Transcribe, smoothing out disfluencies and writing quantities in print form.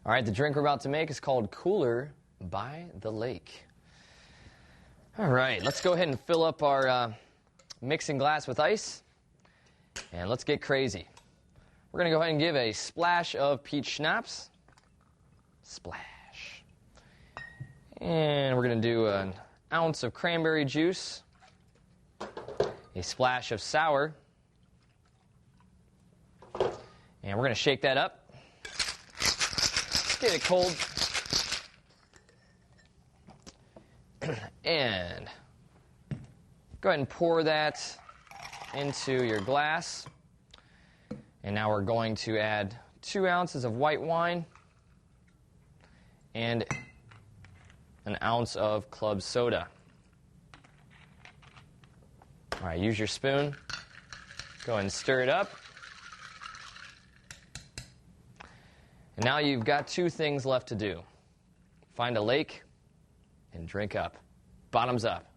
All right, the drink we're about to make is called Cooler by the Lake. All right, let's go ahead and fill up our mixing glass with ice, and let's get crazy. We're going to go ahead and give a splash of peach schnapps. Splash. And we're going to do an ounce of cranberry juice, a splash of sour, and we're going to shake that up. Get it cold. And go ahead and pour that into your glass. And now we're going to add 2 ounces of white wine and an ounce of club soda. All right, use your spoon. Go ahead and stir it up. And now you've got 2 things left to do. Find a lake and drink up. Bottoms up.